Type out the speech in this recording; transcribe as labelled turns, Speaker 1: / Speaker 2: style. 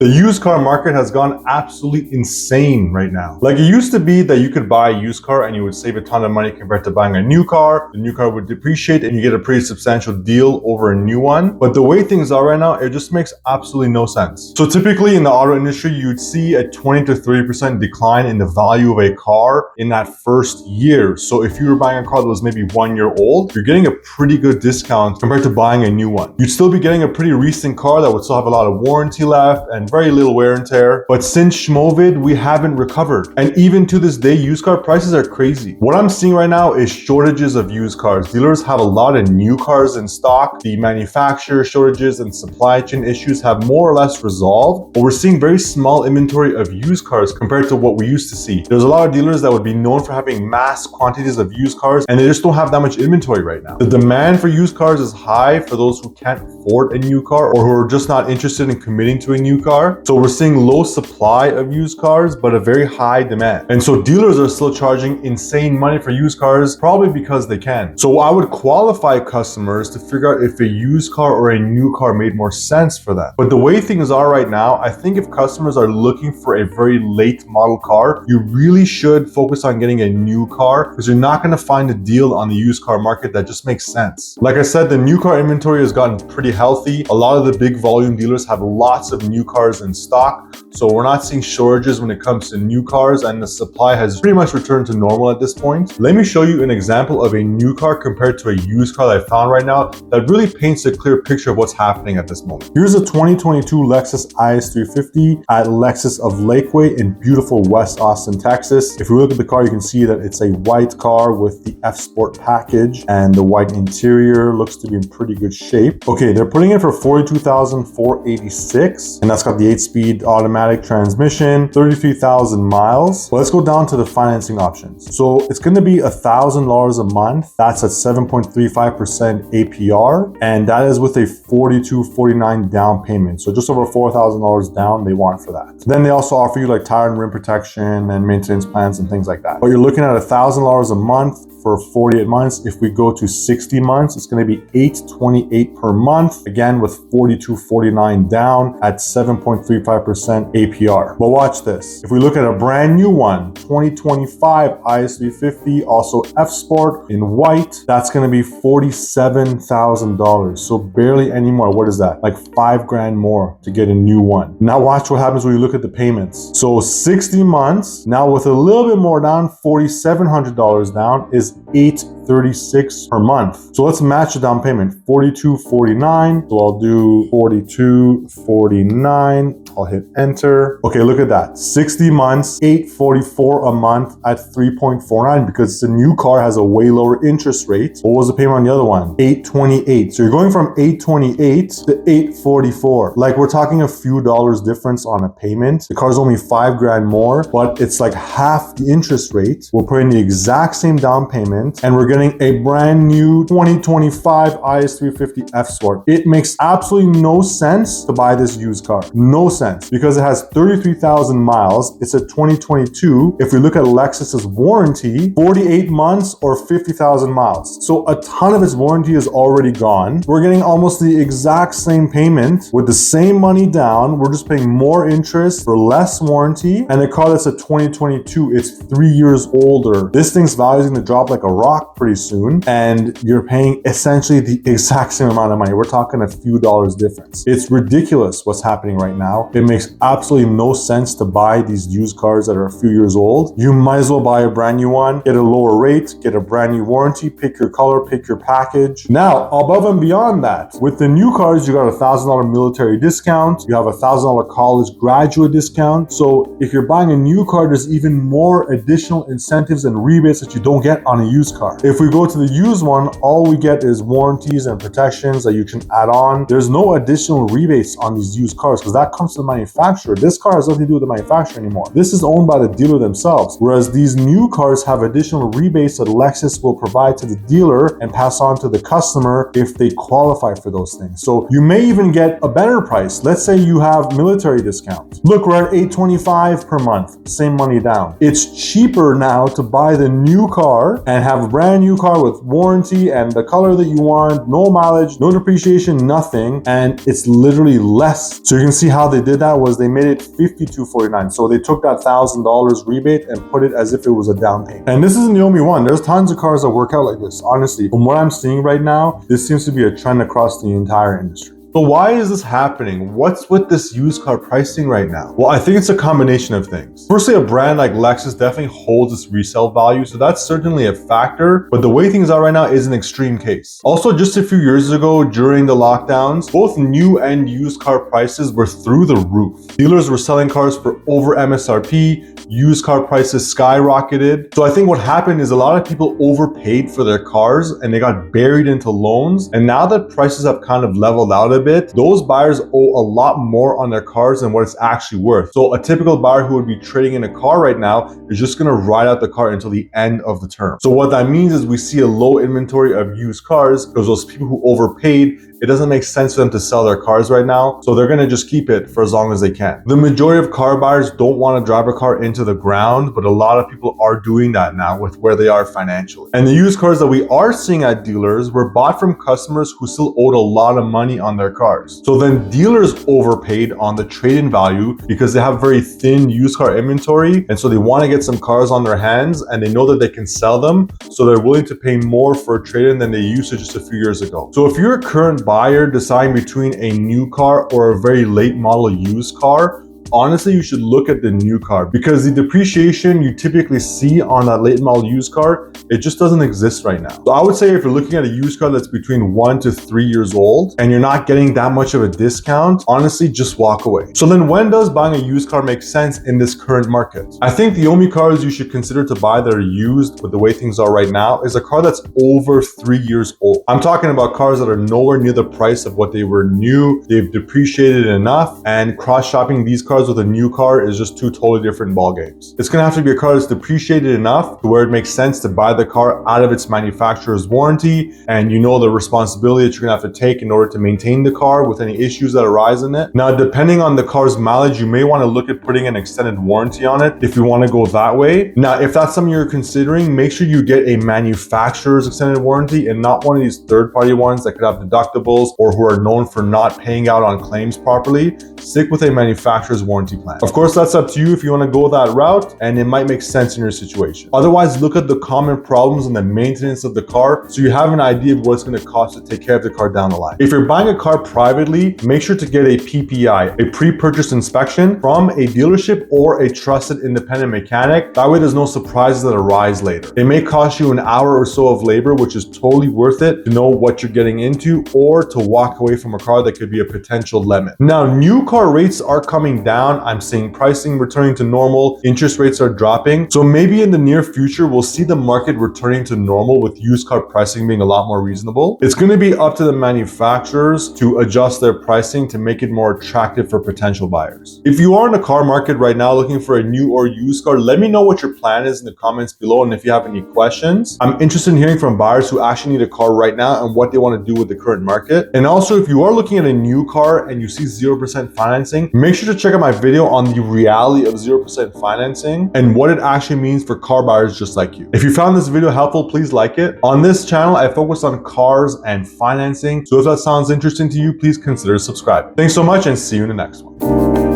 Speaker 1: The used car market has gone absolutely insane right now. Like, it used to be that you could buy a used car and you would save a ton of money compared to buying a new car. The new car would depreciate and you get a pretty substantial deal over a new one. But the way things are right now, it just makes absolutely no sense. So typically in the auto industry, you'd see a 20 to 30% decline in the value of a car in that first year. So if you were buying a car that was maybe 1 year old, you're getting a pretty good discount compared to buying a new one. You'd still be getting a pretty recent car that would still have a lot of warranty left and very little wear and tear. But since Schmovid, we haven't recovered. And even to this day, used car prices are crazy. What I'm seeing right now is shortages of used cars. Dealers have a lot of new cars in stock. The manufacturer shortages and supply chain issues have more or less resolved, but we're seeing very small inventory of used cars compared to what we used to see. There's a lot of dealers that would be known for having mass quantities of used cars, and they just don't have that much inventory right now. The demand for used cars is high for those who can't afford a new car or who are just not interested in committing to a new car. So we're seeing low supply of used cars, but a very high demand. And so dealers are still charging insane money for used cars, probably because they can. So I would qualify customers to figure out if a used car or a new car made more sense for them. But the way things are right now, I think if customers are looking for a very late model car, you really should focus on getting a new car, because you're not going to find a deal on the used car market that just makes sense. Like I said, the new car inventory has gotten pretty healthy. A lot of the big volume dealers have lots of new cars in stock, so we're not seeing shortages when it comes to new cars, and the supply has pretty much returned to normal at this point. Let me show you an example of a new car compared to a used car that I found right now that really paints a clear picture of what's happening at this moment. Here's a 2022 Lexus IS 350 at Lexus of Lakeway in beautiful West Austin, Texas. If you look at the car, you can see that it's a white car with the F Sport package, and the white interior looks to be in pretty good shape. Okay, they're putting it for $42,486, and that's got the 8-speed automatic transmission, 33,000 miles. Well, let's go down to the financing options. So it's going to be $1,000 a month. That's at 7.35% APR, and that is with a $4,249 down payment. So just over $4,000 down they want for that. Then they also offer you like tire and rim protection and maintenance plans and things like that. But you're looking at $1,000 a month for 48 months. If we go to 60 months, it's going to be $828 per month, again with $4,249 down at 7.35% APR. But watch this. If we look at a brand new one, 2025 IS 350, also F Sport in white, that's going to be $47,000. So barely any more. What is that? Like $5,000 more to get a new one. Now watch what happens when you look at the payments. So 60 months, now with a little bit more down, $4,700 down is $836 per month. So let's match the down payment, $4,249. So I'll do $4,249. I'll hit enter. Okay, look at that. 60 months, $844 a month at 3.49, because it's a new car, has a way lower interest rate. What was the payment on the other one? $828. So you're going from $828 to $844. Like, we're talking a few dollars difference on a payment. The car's only $5,000 more, but it's like half the interest rate. We're putting the exact same down payment, and we're getting a brand new 2025 IS 350 F Sport. It makes absolutely no sense to buy this used car. No sense, because it has 33,000 miles. It's a 2022. If we look at Lexus's warranty, 48 months or 50,000 miles. So a ton of its warranty is already gone. We're getting almost the exact same payment with the same money down. We're just paying more interest for less warranty. And the car that's a 2022, it's 3 years older. This thing's value is going to drop like a rock pretty soon, and you're paying essentially the exact same amount of money. We're talking a few dollars difference. It's ridiculous what's happening right now. It makes absolutely no sense to buy these used cars that are a few years old. You might as well buy a brand new one, get a lower rate, get a brand new warranty, pick your color, pick your package. Now, above and beyond that, with the new cars, you got a $1,000 military discount. You have a $1,000 college graduate discount. So if you're buying a new car, there's even more additional incentives and rebates that you don't get on a used car. If we go to the used one, all we get is warranties and protections that you can add on. There's no additional rebates on these used cars, because that comes to the manufacturer. This car has nothing to do with the manufacturer anymore. This is owned by the dealer themselves. Whereas these new cars have additional rebates that Lexus will provide to the dealer and pass on to the customer if they qualify for those things. So you may even get a better price. Let's say you have military discount. Look, we're at $825 per month, same money down. It's cheaper now to buy the new car and have a brand new car with warranty and the color that you want, no mileage, no depreciation, nothing, and it's literally less. So you can see how they did did that was they made it $52.49. So they took that $1,000 rebate and put it as if it was a down payment. And this isn't the only one. There's tons of cars that work out like this. Honestly, from what I'm seeing right now, this seems to be a trend across the entire industry. So why is this happening? What's with this used car pricing right now? Well, I think it's a combination of things. Firstly, a brand like Lexus definitely holds its resale value, so that's certainly a factor, but the way things are right now is an extreme case. Also, just a few years ago during the lockdowns, both new and used car prices were through the roof. Dealers were selling cars for over MSRP, used car prices skyrocketed. So I think what happened is a lot of people overpaid for their cars and they got buried into loans. And now that prices have kind of leveled out a bit, those buyers owe a lot more on their cars than what it's actually worth. So a typical buyer who would be trading in a car right now is just going to ride out the car until the end of the term. So what that means is we see a low inventory of used cars because those people who overpaid, it doesn't make sense for them to sell their cars right now. So they're going to just keep it for as long as they can. The majority of car buyers don't want to drive a car into the ground, but a lot of people are doing that now with where they are financially. And the used cars that we are seeing at dealers were bought from customers who still owed a lot of money on their cars. So then dealers overpaid on the trade-in value because they have very thin used car inventory. And so they want to get some cars on their hands and they know that they can sell them. So they're willing to pay more for a trade-in than they used to just a few years ago. So if you're a current buyer deciding between a new car or a very late model used car, honestly, you should look at the new car because the depreciation you typically see on that late model used car, it just doesn't exist right now. So I would say if you're looking at a used car that's between 1 to 3 years old and you're not getting that much of a discount, honestly, just walk away. So then when does buying a used car make sense in this current market? I think the only cars you should consider to buy that are used with the way things are right now is a car that's over 3 years old. I'm talking about cars that are nowhere near the price of what they were new. They've depreciated enough, and cross-shopping these cars with a new car is just two totally different ball games. It's gonna have to be a car that's depreciated enough to where it makes sense to buy the car out of its manufacturer's warranty, and you know the responsibility that you're gonna have to take in order to maintain the car with any issues that arise in it. Now, depending on the car's mileage, you may want to look at putting an extended warranty on it if you want to go that way. Now, if that's something you're considering, make sure you get a manufacturer's extended warranty and not one of these third-party ones that could have deductibles or who are known for not paying out on claims properly. Stick with a manufacturer's warranty plan. Of course, that's up to you if you want to go that route, and it might make sense in your situation. Otherwise, look at the common problems and the maintenance of the car so you have an idea of what it's going to cost to take care of the car down the line. If you're buying a car privately, make sure to get a PPI, a pre-purchase inspection from a dealership or a trusted independent mechanic. That way there's no surprises that arise later. It may cost you an hour or so of labor, which is totally worth it to know what you're getting into or to walk away from a car that could be a potential lemon. Now, new car rates are coming down. I'm seeing pricing returning to normal. Interest rates are dropping. So maybe in the near future, we'll see the market returning to normal with used car pricing being a lot more reasonable. It's going to be up to the manufacturers to adjust their pricing to make it more attractive for potential buyers. If you are in the car market right now looking for a new or used car, let me know what your plan is in the comments below, and if you have any questions. I'm interested in hearing from buyers who actually need a car right now and what they want to do with the current market. And also, if you are looking at a new car and you see 0% financing, make sure to check out my video on the reality of 0% financing and what it actually means for car buyers just like you. If you found this video helpful, please like it. On this channel, I focus on cars and financing. So if that sounds interesting to you, please consider subscribing. Thanks so much and see you in the next one.